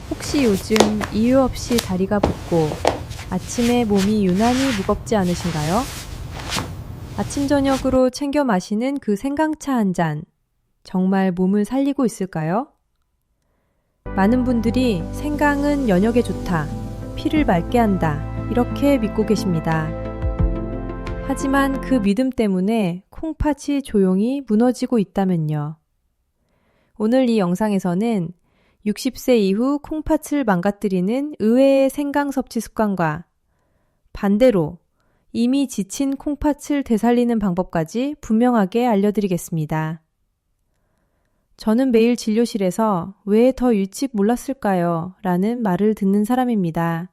혹시 요즘 이유 없이 다리가 붓고 아침에 몸이 유난히 무겁지 않으신가요? 아침 저녁으로 챙겨 마시는 그 생강차 한 잔, 정말 몸을 살리고 있을까요? 많은 분들이 생강은 면역에 좋다, 피를 맑게 한다, 이렇게 믿고 계십니다. 하지만 그 믿음 때문에 콩팥이 조용히 무너지고 있다면요. 오늘 이 영상에서는 60세 이후 콩팥을 망가뜨리는 의외의 생강 섭취 습관과 반대로 이미 지친 콩팥을 되살리는 방법까지 분명하게 알려드리겠습니다. 저는 매일 진료실에서 왜 더 일찍 몰랐을까요? 라는 말을 듣는 사람입니다.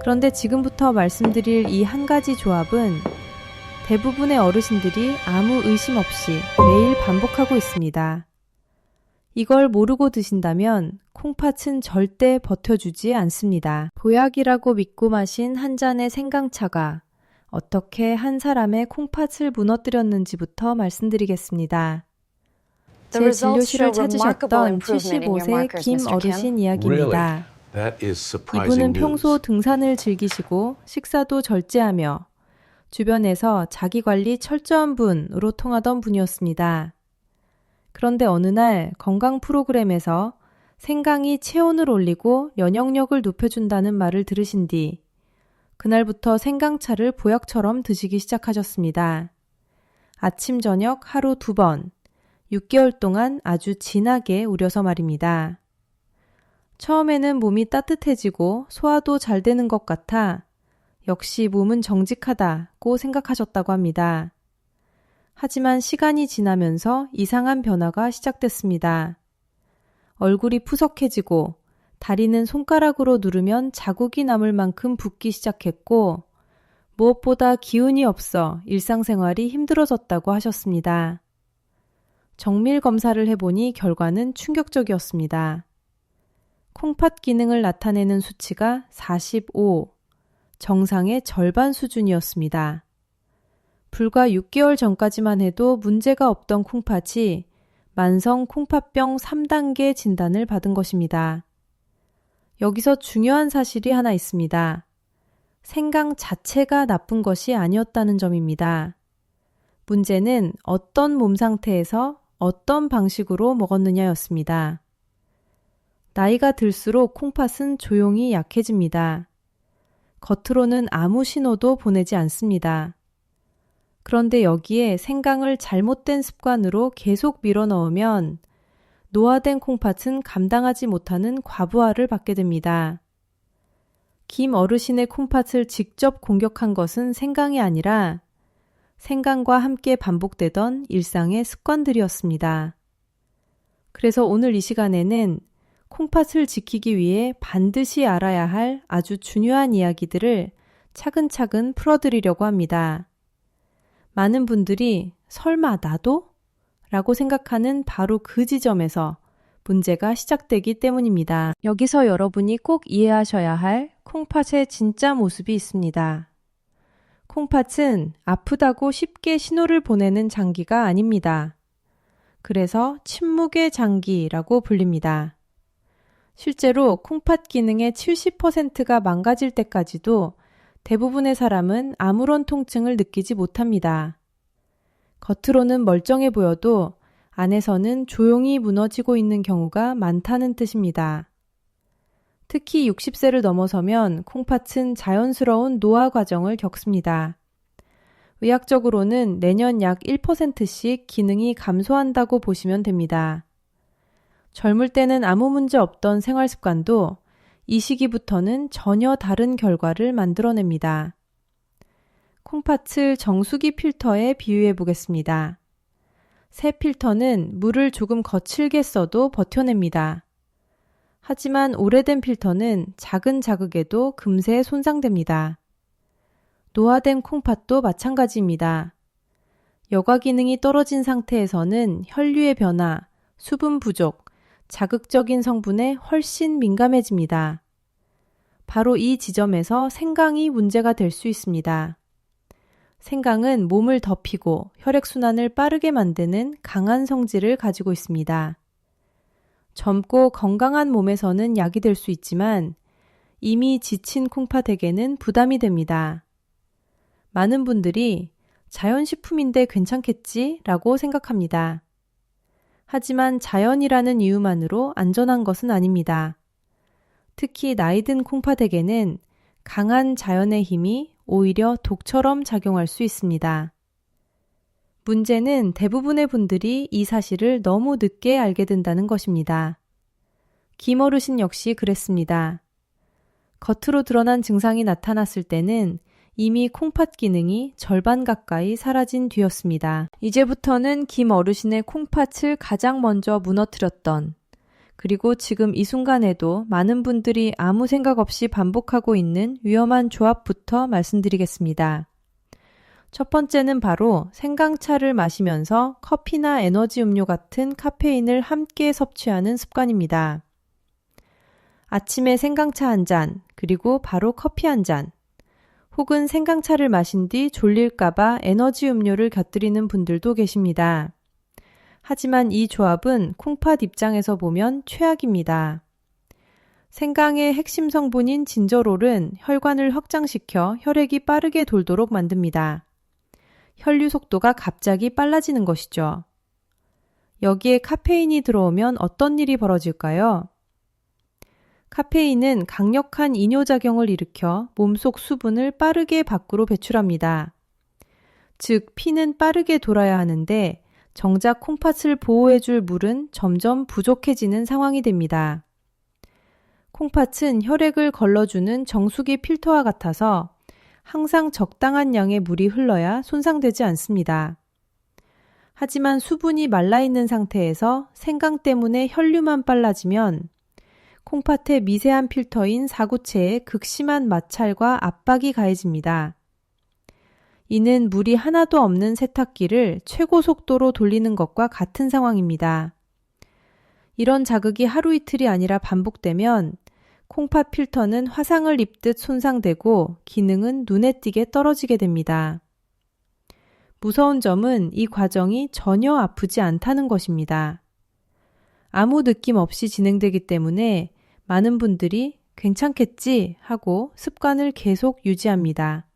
그런데 지금부터 말씀드릴 이 한 가지 조합은 대부분의 어르신들이 아무 의심 없이 매일 반복하고 있습니다. 이걸 모르고 드신다면 콩팥은 절대 버텨주지 않습니다. 보약이라고 믿고 마신 한 잔의 생강차가 어떻게 한 사람의 콩팥을 무너뜨렸는지부터 말씀드리겠습니다. 제 진료실을 찾으셨던 75세 김 어르신 이야기입니다. 이분은 평소 등산을 즐기시고 식사도 절제하며 주변에서 자기관리 철저한 분으로 통하던 분이었습니다. 그런데 어느 날 건강 프로그램에서 생강이 체온을 올리고 면역력을 높여준다는 말을 들으신 뒤 그날부터 생강차를 보약처럼 드시기 시작하셨습니다. 아침 저녁 하루 2번, 6개월 동안 아주 진하게 우려서 말입니다. 처음에는 몸이 따뜻해지고 소화도 잘 되는 것 같아 역시 몸은 정직하다고 생각하셨다고 합니다. 하지만 시간이 지나면서 이상한 변화가 시작됐습니다. 얼굴이 푸석해지고 다리는 손가락으로 누르면 자국이 남을 만큼 붓기 시작했고 무엇보다 기운이 없어 일상생활이 힘들어졌다고 하셨습니다. 정밀 검사를 해보니 결과는 충격적이었습니다. 콩팥 기능을 나타내는 수치가 45, 정상의 절반 수준이었습니다. 불과 6개월 전까지만 해도 문제가 없던 콩팥이 만성 콩팥병 3단계 진단을 받은 것입니다. 여기서 중요한 사실이 하나 있습니다. 생강 자체가 나쁜 것이 아니었다는 점입니다. 문제는 어떤 몸 상태에서 어떤 방식으로 먹었느냐였습니다. 나이가 들수록 콩팥은 조용히 약해집니다. 겉으로는 아무 신호도 보내지 않습니다. 그런데 여기에 생강을 잘못된 습관으로 계속 밀어넣으면 노화된 콩팥은 감당하지 못하는 과부하를 받게 됩니다. 김 어르신의 콩팥을 직접 공격한 것은 생강이 아니라 생강과 함께 반복되던 일상의 습관들이었습니다. 그래서 오늘 이 시간에는 콩팥을 지키기 위해 반드시 알아야 할 아주 중요한 이야기들을 차근차근 풀어드리려고 합니다. 많은 분들이 설마 나도? 라고 생각하는 바로 그 지점에서 문제가 시작되기 때문입니다. 여기서 여러분이 꼭 이해하셔야 할 콩팥의 진짜 모습이 있습니다. 콩팥은 아프다고 쉽게 신호를 보내는 장기가 아닙니다. 그래서 침묵의 장기라고 불립니다. 실제로 콩팥 기능의 70%가 망가질 때까지도 대부분의 사람은 아무런 통증을 느끼지 못합니다. 겉으로는 멀쩡해 보여도 안에서는 조용히 무너지고 있는 경우가 많다는 뜻입니다. 특히 60세를 넘어서면 콩팥은 자연스러운 노화 과정을 겪습니다. 의학적으로는 내년 약 1%씩 기능이 감소한다고 보시면 됩니다. 젊을 때는 아무 문제 없던 생활 습관도 이 시기부터는 전혀 다른 결과를 만들어냅니다. 콩팥을 정수기 필터에 비유해 보겠습니다. 새 필터는 물을 조금 거칠게 써도 버텨냅니다. 하지만 오래된 필터는 작은 자극에도 금세 손상됩니다. 노화된 콩팥도 마찬가지입니다. 여과 기능이 떨어진 상태에서는 혈류의 변화, 수분 부족, 자극적인 성분에 훨씬 민감해집니다. 바로 이 지점에서 생강이 문제가 될 수 있습니다. 생강은 몸을 덮이고 혈액순환을 빠르게 만드는 강한 성질을 가지고 있습니다. 젊고 건강한 몸에서는 약이 될 수 있지만 이미 지친 콩팥에게는 부담이 됩니다. 많은 분들이 자연식품인데 괜찮겠지? 라고 생각합니다. 하지만 자연이라는 이유만으로 안전한 것은 아닙니다. 특히 나이 든 콩팥에게는 강한 자연의 힘이 오히려 독처럼 작용할 수 있습니다. 문제는 대부분의 분들이 이 사실을 너무 늦게 알게 된다는 것입니다. 김 어르신 역시 그랬습니다. 겉으로 드러난 증상이 나타났을 때는 이미 콩팥 기능이 절반 가까이 사라진 뒤였습니다. 이제부터는 김 어르신의 콩팥을 가장 먼저 무너뜨렸던, 그리고 지금 이 순간에도 많은 분들이 아무 생각 없이 반복하고 있는 위험한 조합부터 말씀드리겠습니다. 첫 번째는 바로 생강차를 마시면서 커피나 에너지 음료 같은 카페인을 함께 섭취하는 습관입니다. 아침에 생강차 한 잔, 그리고 바로 커피 한 잔, 혹은 생강차를 마신 뒤 졸릴까봐 에너지 음료를 곁들이는 분들도 계십니다. 하지만 이 조합은 콩팥 입장에서 보면 최악입니다. 생강의 핵심 성분인 진저롤은 혈관을 확장시켜 혈액이 빠르게 돌도록 만듭니다. 혈류 속도가 갑자기 빨라지는 것이죠. 여기에 카페인이 들어오면 어떤 일이 벌어질까요? 카페인은 강력한 이뇨작용을 일으켜 몸속 수분을 빠르게 밖으로 배출합니다. 즉, 피는 빠르게 돌아야 하는데 정작 콩팥을 보호해줄 물은 점점 부족해지는 상황이 됩니다. 콩팥은 혈액을 걸러주는 정수기 필터와 같아서 항상 적당한 양의 물이 흘러야 손상되지 않습니다. 하지만 수분이 말라있는 상태에서 생강 때문에 혈류만 빨라지면 콩팥의 미세한 필터인 사구체에 극심한 마찰과 압박이 가해집니다. 이는 물이 하나도 없는 세탁기를 최고 속도로 돌리는 것과 같은 상황입니다. 이런 자극이 하루 이틀이 아니라 반복되면 콩팥 필터는 화상을 입듯 손상되고 기능은 눈에 띄게 떨어지게 됩니다. 무서운 점은 이 과정이 전혀 아프지 않다는 것입니다. 아무 느낌 없이 진행되기 때문에 많은 분들이 괜찮겠지 하고 습관을 계속 유지합니다.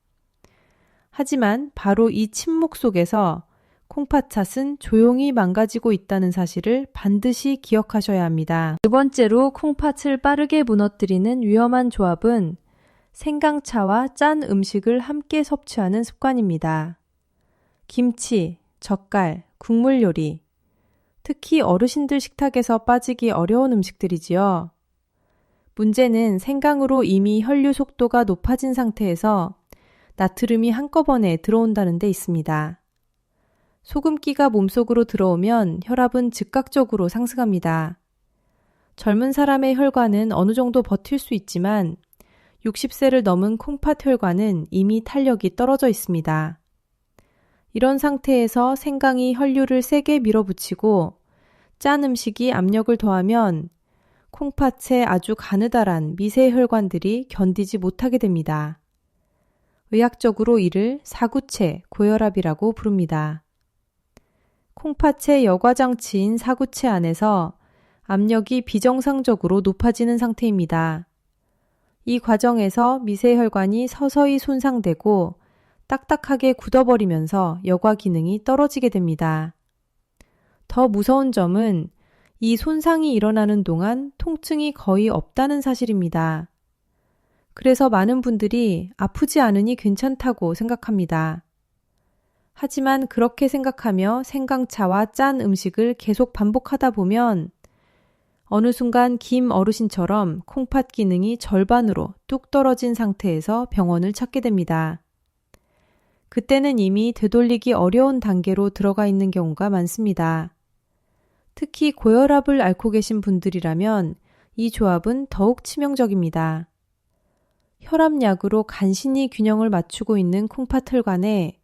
하지만 바로 이 침묵 속에서 콩팥샷은 조용히 망가지고 있다는 사실을 반드시 기억하셔야 합니다. 두 번째로 콩팥을 빠르게 무너뜨리는 위험한 조합은 생강차와 짠 음식을 함께 섭취하는 습관입니다. 김치, 젓갈, 국물 요리, 특히 어르신들 식탁에서 빠지기 어려운 음식들이지요. 문제는 생강으로 이미 혈류 속도가 높아진 상태에서 나트륨이 한꺼번에 들어온다는 데 있습니다. 소금기가 몸속으로 들어오면 혈압은 즉각적으로 상승합니다. 젊은 사람의 혈관은 어느 정도 버틸 수 있지만 60세를 넘은 콩팥 혈관은 이미 탄력이 떨어져 있습니다. 이런 상태에서 생강이 혈류를 세게 밀어붙이고 짠 음식이 압력을 더하면 콩팥의 아주 가느다란 미세 혈관들이 견디지 못하게 됩니다. 의학적으로 이를 사구체, 고혈압이라고 부릅니다. 콩팥의 여과장치인 사구체 안에서 압력이 비정상적으로 높아지는 상태입니다. 이 과정에서 미세혈관이 서서히 손상되고 딱딱하게 굳어버리면서 여과 기능이 떨어지게 됩니다. 더 무서운 점은 이 손상이 일어나는 동안 통증이 거의 없다는 사실입니다. 그래서 많은 분들이 아프지 않으니 괜찮다고 생각합니다. 하지만 그렇게 생각하며 생강차와 짠 음식을 계속 반복하다 보면 어느 순간 김 어르신처럼 콩팥 기능이 절반으로 뚝 떨어진 상태에서 병원을 찾게 됩니다. 그때는 이미 되돌리기 어려운 단계로 들어가 있는 경우가 많습니다. 특히 고혈압을 앓고 계신 분들이라면 이 조합은 더욱 치명적입니다. 혈압약으로 간신히 균형을 맞추고 있는 콩팥 혈관에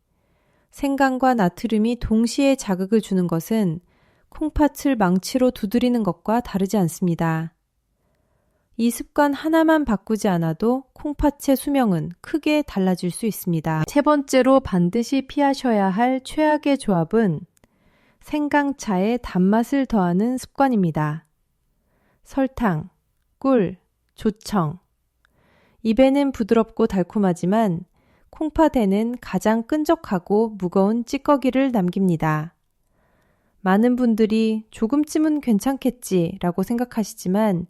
생강과 나트륨이 동시에 자극을 주는 것은 콩팥을 망치로 두드리는 것과 다르지 않습니다. 이 습관 하나만 바꾸지 않아도 콩팥의 수명은 크게 달라질 수 있습니다. 세 번째로 반드시 피하셔야 할 최악의 조합은 생강차에 단맛을 더하는 습관입니다. 설탕, 꿀, 조청. 입에는 부드럽고 달콤하지만 콩팥에는 가장 끈적하고 무거운 찌꺼기를 남깁니다. 많은 분들이 조금쯤은 괜찮겠지라고 생각하시지만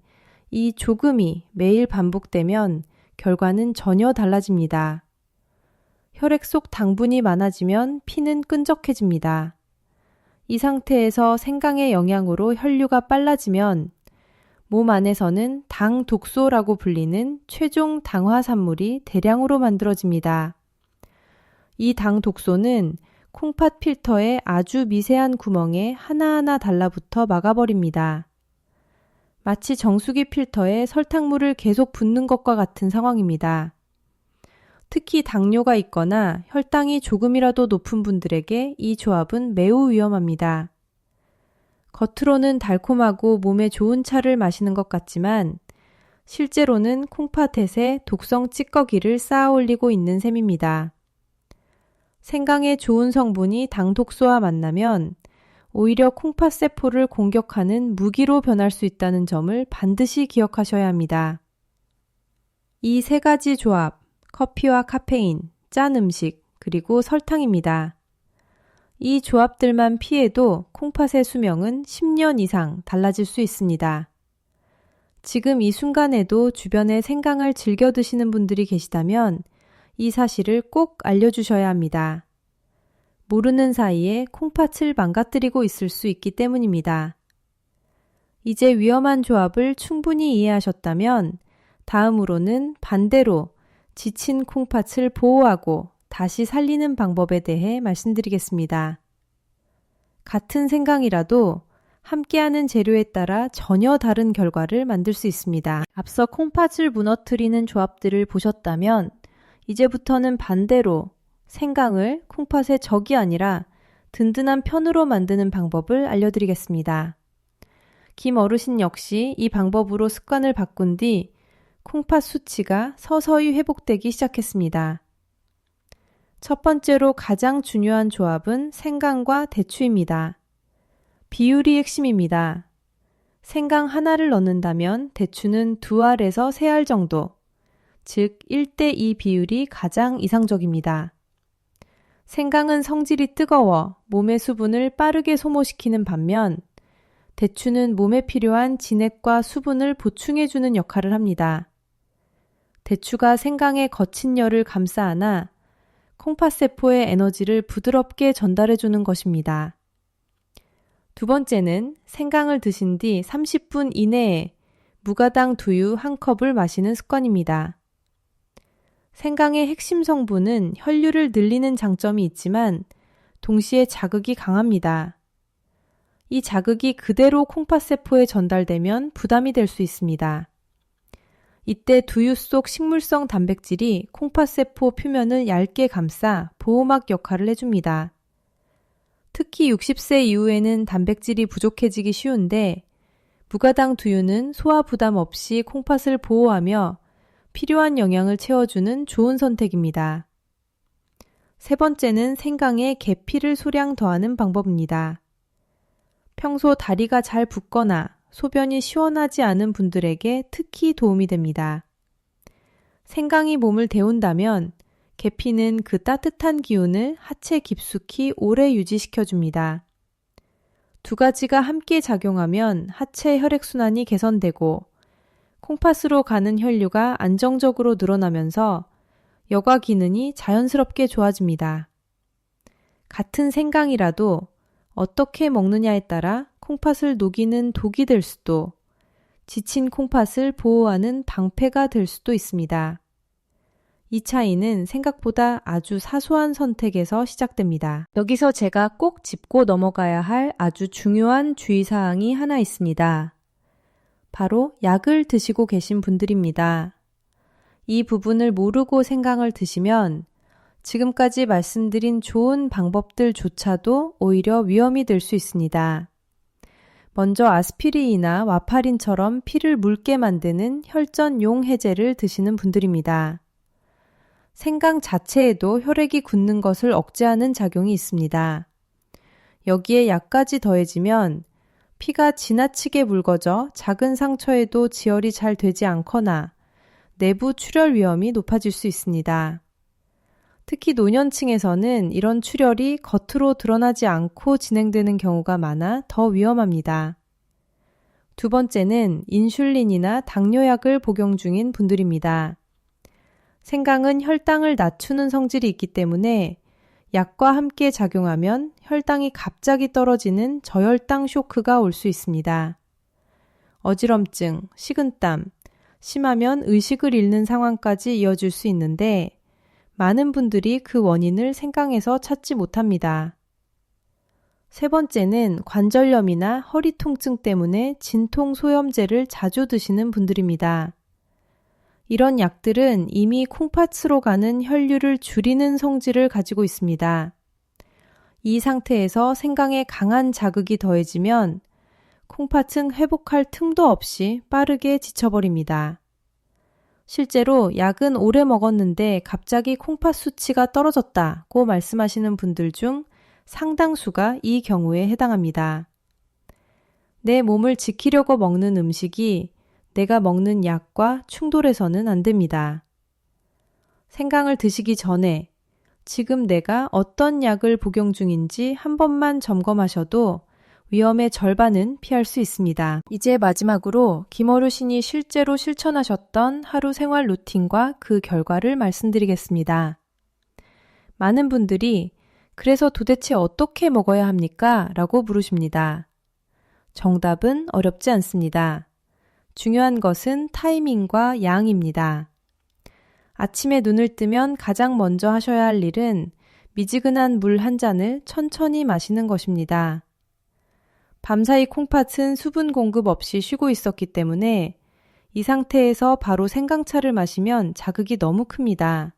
이 조금이 매일 반복되면 결과는 전혀 달라집니다. 혈액 속 당분이 많아지면 피는 끈적해집니다. 이 상태에서 생강의 영향으로 혈류가 빨라지면 몸 안에서는 당 독소라고 불리는 최종 당화산물이 대량으로 만들어집니다. 이 당 독소는 콩팥 필터의 아주 미세한 구멍에 하나하나 달라붙어 막아버립니다. 마치 정수기 필터에 설탕물을 계속 붓는 것과 같은 상황입니다. 특히 당뇨가 있거나 혈당이 조금이라도 높은 분들에게 이 조합은 매우 위험합니다. 겉으로는 달콤하고 몸에 좋은 차를 마시는 것 같지만 실제로는 콩팥에 독성 찌꺼기를 쌓아 올리고 있는 셈입니다. 생강의 좋은 성분이 당독소와 만나면 오히려 콩팥 세포를 공격하는 무기로 변할 수 있다는 점을 반드시 기억하셔야 합니다. 이 세 가지 조합, 커피와 카페인, 짠 음식, 그리고 설탕입니다. 이 조합들만 피해도 콩팥의 수명은 10년 이상 달라질 수 있습니다. 지금 이 순간에도 주변에 생강을 즐겨 드시는 분들이 계시다면 이 사실을 꼭 알려주셔야 합니다. 모르는 사이에 콩팥을 망가뜨리고 있을 수 있기 때문입니다. 이제 위험한 조합을 충분히 이해하셨다면 다음으로는 반대로 지친 콩팥을 보호하고 다시 살리는 방법에 대해 말씀드리겠습니다. 같은 생강이라도 함께하는 재료에 따라 전혀 다른 결과를 만들 수 있습니다. 앞서 콩팥을 무너뜨리는 조합들을 보셨다면 이제부터는 반대로 생강을 콩팥의 적이 아니라 든든한 편으로 만드는 방법을 알려드리겠습니다. 김 어르신 역시 이 방법으로 습관을 바꾼 뒤 콩팥 수치가 서서히 회복되기 시작했습니다. 첫 번째로 가장 중요한 조합은 생강과 대추입니다. 비율이 핵심입니다. 생강 하나를 넣는다면 대추는 2알에서 3알 정도, 즉 1대2 비율이 가장 이상적입니다. 생강은 성질이 뜨거워 몸의 수분을 빠르게 소모시키는 반면 대추는 몸에 필요한 진액과 수분을 보충해주는 역할을 합니다. 대추가 생강의 거친 열을 감싸 안아 콩팥세포의 에너지를 부드럽게 전달해주는 것입니다. 두 번째는 생강을 드신 뒤 30분 이내에 무가당 두유 1컵을 마시는 습관입니다. 생강의 핵심 성분은 혈류를 늘리는 장점이 있지만 동시에 자극이 강합니다. 이 자극이 그대로 콩팥세포에 전달되면 부담이 될 수 있습니다. 이때 두유 속 식물성 단백질이 콩팥세포 표면을 얇게 감싸 보호막 역할을 해줍니다. 특히 60세 이후에는 단백질이 부족해지기 쉬운데 무가당 두유는 소화 부담 없이 콩팥을 보호하며 필요한 영양을 채워주는 좋은 선택입니다. 세 번째는 생강에 계피를 소량 더하는 방법입니다. 평소 다리가 잘 붓거나 소변이 시원하지 않은 분들에게 특히 도움이 됩니다. 생강이 몸을 데운다면 계피는 그 따뜻한 기운을 하체 깊숙이 오래 유지시켜줍니다. 두 가지가 함께 작용하면 하체 혈액순환이 개선되고 콩팥으로 가는 혈류가 안정적으로 늘어나면서 여과 기능이 자연스럽게 좋아집니다. 같은 생강이라도 어떻게 먹느냐에 따라 콩팥을 녹이는 독이 될 수도, 지친 콩팥을 보호하는 방패가 될 수도 있습니다. 이 차이는 생각보다 아주 사소한 선택에서 시작됩니다. 여기서 제가 꼭 짚고 넘어가야 할 아주 중요한 주의사항이 하나 있습니다. 바로 약을 드시고 계신 분들입니다. 이 부분을 모르고 생강을 드시면 지금까지 말씀드린 좋은 방법들조차도 오히려 위험이 될 수 있습니다. 먼저 아스피린이나 와파린처럼 피를 묽게 만드는 혈전용 해제를 드시는 분들입니다. 생강 자체에도 혈액이 굳는 것을 억제하는 작용이 있습니다. 여기에 약까지 더해지면 피가 지나치게 묽어져 작은 상처에도 지혈이 잘 되지 않거나 내부 출혈 위험이 높아질 수 있습니다. 특히 노년층에서는 이런 출혈이 겉으로 드러나지 않고 진행되는 경우가 많아 더 위험합니다. 두 번째는 인슐린이나 당뇨약을 복용 중인 분들입니다. 생강은 혈당을 낮추는 성질이 있기 때문에 약과 함께 작용하면 혈당이 갑자기 떨어지는 저혈당 쇼크가 올 수 있습니다. 어지럼증, 식은땀, 심하면 의식을 잃는 상황까지 이어질 수 있는데 많은 분들이 그 원인을 생강에서 찾지 못합니다. 세 번째는 관절염이나 허리 통증 때문에 진통소염제를 자주 드시는 분들입니다. 이런 약들은 이미 콩팥으로 가는 혈류를 줄이는 성질을 가지고 있습니다. 이 상태에서 생강에 강한 자극이 더해지면 콩팥은 회복할 틈도 없이 빠르게 지쳐버립니다. 실제로 약은 오래 먹었는데 갑자기 콩팥 수치가 떨어졌다고 말씀하시는 분들 중 상당수가 이 경우에 해당합니다. 내 몸을 지키려고 먹는 음식이 내가 먹는 약과 충돌해서는 안 됩니다. 생강을 드시기 전에 지금 내가 어떤 약을 복용 중인지 한 번만 점검하셔도 위험의 절반은 피할 수 있습니다. 이제 마지막으로 김어르신이 실제로 실천하셨던 하루 생활 루틴과 그 결과를 말씀드리겠습니다. 많은 분들이 그래서 도대체 어떻게 먹어야 합니까? 라고 물으십니다. 정답은 어렵지 않습니다. 중요한 것은 타이밍과 양입니다. 아침에 눈을 뜨면 가장 먼저 하셔야 할 일은 미지근한 물 한 잔을 천천히 마시는 것입니다. 밤사이 콩팥은 수분 공급 없이 쉬고 있었기 때문에 이 상태에서 바로 생강차를 마시면 자극이 너무 큽니다.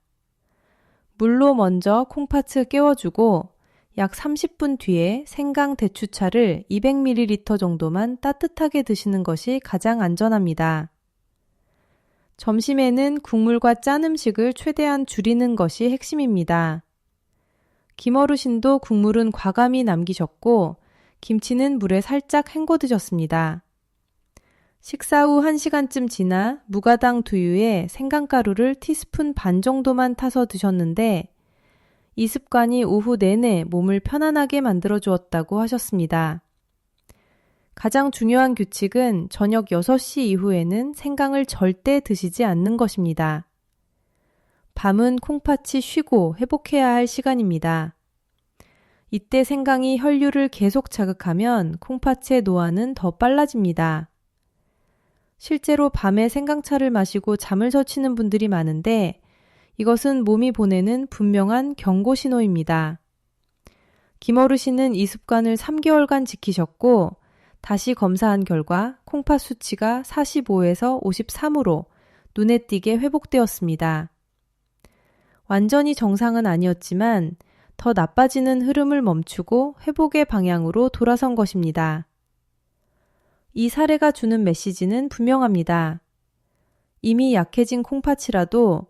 물로 먼저 콩팥을 깨워주고 약 30분 뒤에 생강 대추차를 200ml 정도만 따뜻하게 드시는 것이 가장 안전합니다. 점심에는 국물과 짠 음식을 최대한 줄이는 것이 핵심입니다. 김어르신도 국물은 과감히 남기셨고 김치는 물에 살짝 헹궈 드셨습니다. 식사 후 1시간쯤 지나 무가당 두유에 생강가루를 티스푼 반 정도만 타서 드셨는데 이 습관이 오후 내내 몸을 편안하게 만들어 주었다고 하셨습니다. 가장 중요한 규칙은 저녁 6시 이후에는 생강을 절대 드시지 않는 것입니다. 밤은 콩팥이 쉬고 회복해야 할 시간입니다. 이때 생강이 혈류를 계속 자극하면 콩팥의 노화는 더 빨라집니다. 실제로 밤에 생강차를 마시고 잠을 설치는 분들이 많은데 이것은 몸이 보내는 분명한 경고 신호입니다. 김어르신은 이 습관을 3개월간 지키셨고 다시 검사한 결과 콩팥 수치가 45에서 53으로 눈에 띄게 회복되었습니다. 완전히 정상은 아니었지만 더 나빠지는 흐름을 멈추고 회복의 방향으로 돌아선 것입니다. 이 사례가 주는 메시지는 분명합니다. 이미 약해진 콩팥이라도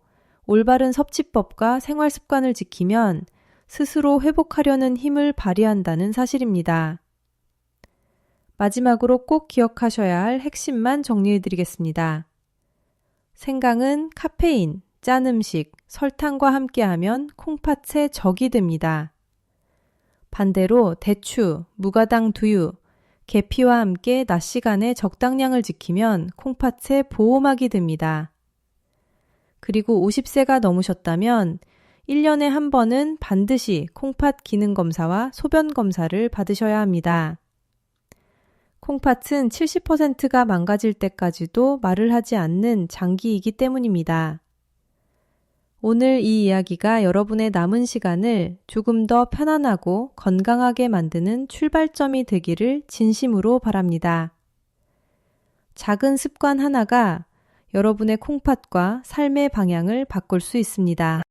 올바른 섭취법과 생활 습관을 지키면 스스로 회복하려는 힘을 발휘한다는 사실입니다. 마지막으로 꼭 기억하셔야 할 핵심만 정리해드리겠습니다. 생강은 카페인, 짠 음식, 설탕과 함께하면 콩팥의 적이 됩니다. 반대로 대추, 무가당 두유, 계피와 함께 낮 시간에 적당량을 지키면 콩팥의 보호막이 됩니다. 그리고 50세가 넘으셨다면 1년에 한 번은 반드시 콩팥 기능 검사와 소변 검사를 받으셔야 합니다. 콩팥은 70%가 망가질 때까지도 말을 하지 않는 장기이기 때문입니다. 오늘 이 이야기가 여러분의 남은 시간을 조금 더 편안하고 건강하게 만드는 출발점이 되기를 진심으로 바랍니다. 작은 습관 하나가 여러분의 콩팥과 삶의 방향을 바꿀 수 있습니다.